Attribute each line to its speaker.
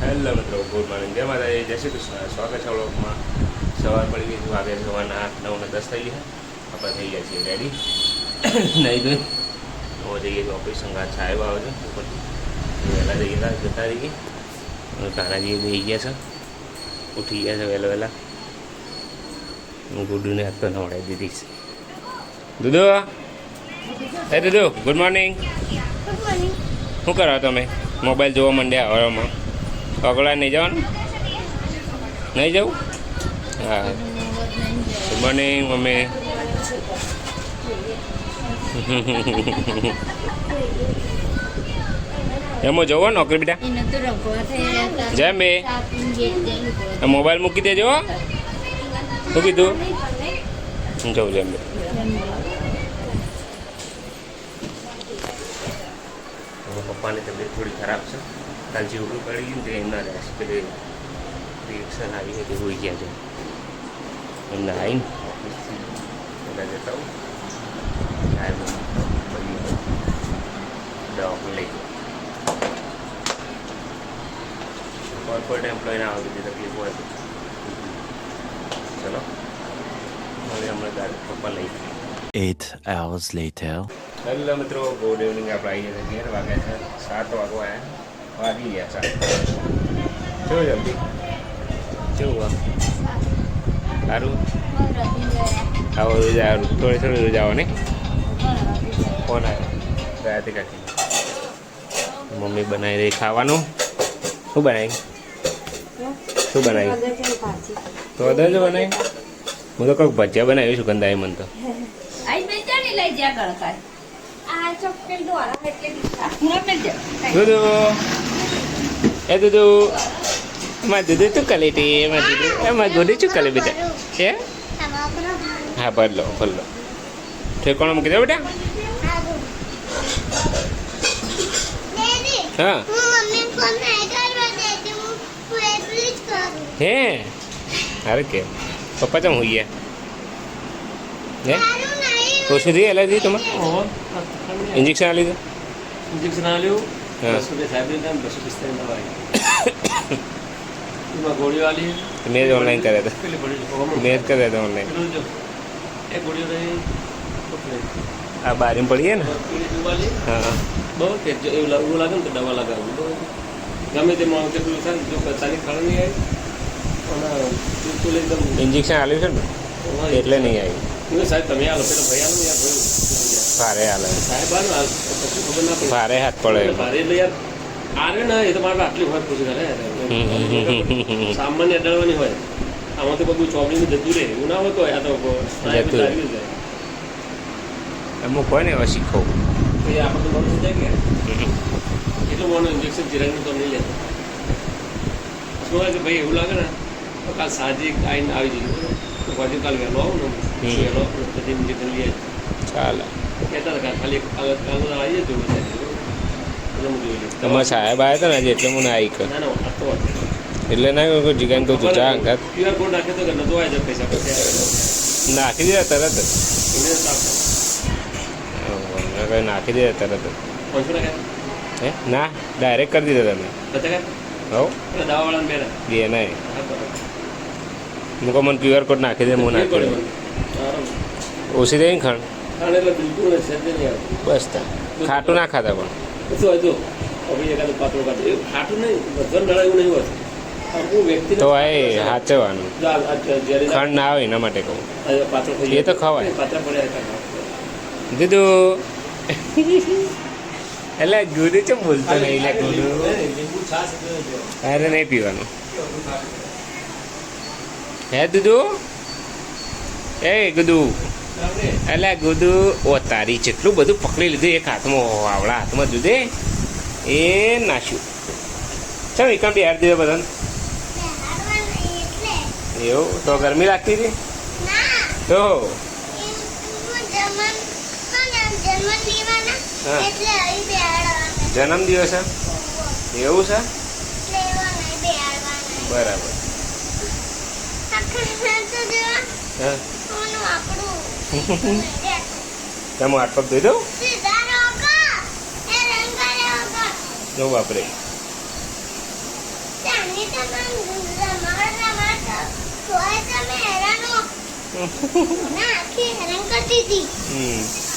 Speaker 1: Hello મિત્રો, good morning. જય માતાજી, જય શ્રી કૃષ્ણ. સ્વાગત છે વ્લોગમાં. સવાર પડી ગઈ, વાગે સવારના 8, 9 ને 10 થઈ ગયા. આપણે થઈ ગયા છીએ રેડી. નહીં ગઈ હવે જઈએ તો ઓફિસ સંગાત સાહેબ આવે છે ઉપરથી વહેલા જઈએ જતા રહીએ. અને કાનાજી બેસી ગયા છે, ઉઠી ગયા છે વહેલા વહેલા. હું ગુડુને હાથ તો નવડાવી દીધી છે. દુદુ, હે દુદુ, ગુડ મોર્નિંગ. શું કરો તમે? મોબાઈલ જોવા માંડ્યા હવામાં. પગલા નહીં જવાનું? નહીં જવું? હા, ગુડ મોર્નિંગ મમ્મી. એમાં જવો નોકરી બેટા. જેમ બે મોબાઈલ મૂકી દેજો. શું કીધું? જવું જેમ બે. પપ્પાની તબિયત થોડી ખરાબ છે. કાલ જેવડું પડી ગયું તે એમના રહેશે પેલી રિએક્શન આવી હતી, હોઈ ગયા છે. એમને આવીને ઓફિસથી પહેલાં જતા હું દવા લઈ ગયો. કોર્પોરેટ એમ્પ્લોયને આવી બધી તકલીફ હોય તો ચલો હવે હમણાં ગાડી પપ્પા લઈ ગયા.
Speaker 2: 8 hours later.
Speaker 1: હેલો મિત્રો, ગુડ ઇવનિંગ. આપણે આવી ગયા 11 વાગ્યા છે. 7 વાગવા વાગી ગયા 7. કેવું જલ્દી કેવું સારું આવો રોજ થોડી થોડી રોજ આવો ને. ફોન આવ્યો રાતે કાઢી. મમ્મી બનાવી રહી ખાવાનું. શું બનાવી? શું બનાવ્યું? તો અદર જ બનાવી. હું તો કંઈક ભજીયા બનાવ્યું સુગંધાએ મને તો. દૂધુ એ દૂધુ એમાં દૂધુ શું કરે તે? એમાં દૂધુ શું કરે બેટા? છે હા, ભરલો ભરલો. ઠેકાણો મૂકી દો બેટા. હા હે અરે કે પપ્પા ચમ હોઈ ગયા? હે ઓછી એલર્જી તમારે? ઇન્જેક્શન આ લીધું?
Speaker 3: ઇન્જેક્શન આલ્યું.
Speaker 1: હા.
Speaker 3: 245 ગોળીઓ આલી.
Speaker 1: મેં જ ઓનલાઈન કર્યા હતા.
Speaker 3: પેલી ગોળીઓ
Speaker 1: મેં જ કર્યા હતા ઓનલાઈન.
Speaker 3: એ ગોળીઓ લઈ
Speaker 1: આ બારીમાં પડીએ ને.
Speaker 3: પેલી દવા લી.
Speaker 1: હા
Speaker 3: બહુ કે એવું લાગે ને તો દવા લગાવવું. ગમે તે માણસ પેલું થાય જો તારી ખબર નહીં આવી અને બિલકુલ એકદમ
Speaker 1: ઇન્જેક્શન આલ્યું છે ને એટલે નહીં આવી.
Speaker 3: સાહેબ તમે આલો પેલો ભાઈ આલો યાર
Speaker 1: ભારે હાલે.
Speaker 3: સાહેબ આલો પછી ખબર ના પડે.
Speaker 1: ભારે હાથ પડે.
Speaker 3: ભારે એટલે યાર આરે ને એ તો મારે આટલી હોય પૂછી કરે સામાન્ય અડાડવાની હોય. આમાં તો બધું ચોપડીનું જતું રહે એવું ના હોતું હોય. આ તો
Speaker 1: જતું રહે. અમુક હોય ને એવા શીખો
Speaker 3: એ આપણે તો બરોબર જાય કે એટલું મોનું ઇન્જેક્શન ચિરાગનું તો નહીં લેતો. શું હોય કે ભાઈ એવું લાગે ને તો કાલ સાજી આવીને આવી જઈએ તો પાછું કાલ વહેલો આવું ને વહેલો પછી ઇન્જેક્શન લઈએ.
Speaker 1: ચાલે.
Speaker 3: કહેતા હતા ખાલી કાલ આવી જજો એટલે હું જોઈ લઉં.
Speaker 1: તમારા સાહેબ આવ્યા હતા ને આજે એટલે મને આવી કર.
Speaker 3: ના ના આ તો
Speaker 1: એટલે ના કોઈ જગ્યાને કહું તું ચા અંગાત
Speaker 3: QR કોડ નાખે તો કે નતો આવી જાય પૈસા પછી
Speaker 1: નાખી દીધા તરત જ.
Speaker 3: એને આપો
Speaker 1: કંઈ નાખી દીધા તરત જ.
Speaker 3: 500 નાખે
Speaker 1: હે ના ડાયરેક્ટ કરી દીધા તમે.
Speaker 3: બધા
Speaker 1: હો
Speaker 3: કાંઈ દવાવાળાને બેના
Speaker 1: બે નહીં
Speaker 3: હા બરાબર.
Speaker 1: મૂકો મને QR કોડ નાખી દે. હું નાખી દઉં. ઓછી દઈ ખાણ
Speaker 3: ખાણ એટલે બિલકુલ છે જ નહીં આવતું.
Speaker 1: બસ ખાટું ના ખાતા પણ
Speaker 3: શું હોય જો હવે એકાદ પાત્રો કાઢે એવું ખાટું નહીં વજન નડાયું નહીં હોતું. હું વ્યક્તિ
Speaker 1: તો એ સાચવવાનું. ખંડ ના આવે એના માટે કહું.
Speaker 3: પાત્રો
Speaker 1: એ તો ખવાય.
Speaker 3: પાત્ર પડ્યા
Speaker 1: દીધું એટલે ગુડુ ચમ બોલતો નહીં લે ગુડુ. અરે નહીં પીવાનું. હે દૂધુ એ ગુડુ એટલે ગુડુ ઓ તારી જેટલું બધું પકડી લીધું એક હાથમાં આવડા હાથમાં દૂધે એ નાખ્યું. ચાલ એકમ બી હાર દીધો બધાને. એવું તો ગરમી લાગતી હતી તો જન્મ દિવસ એવું છે બરાબર. હા તમે હાથ પગ ધોઈ દઉં? જો બાપરે હમ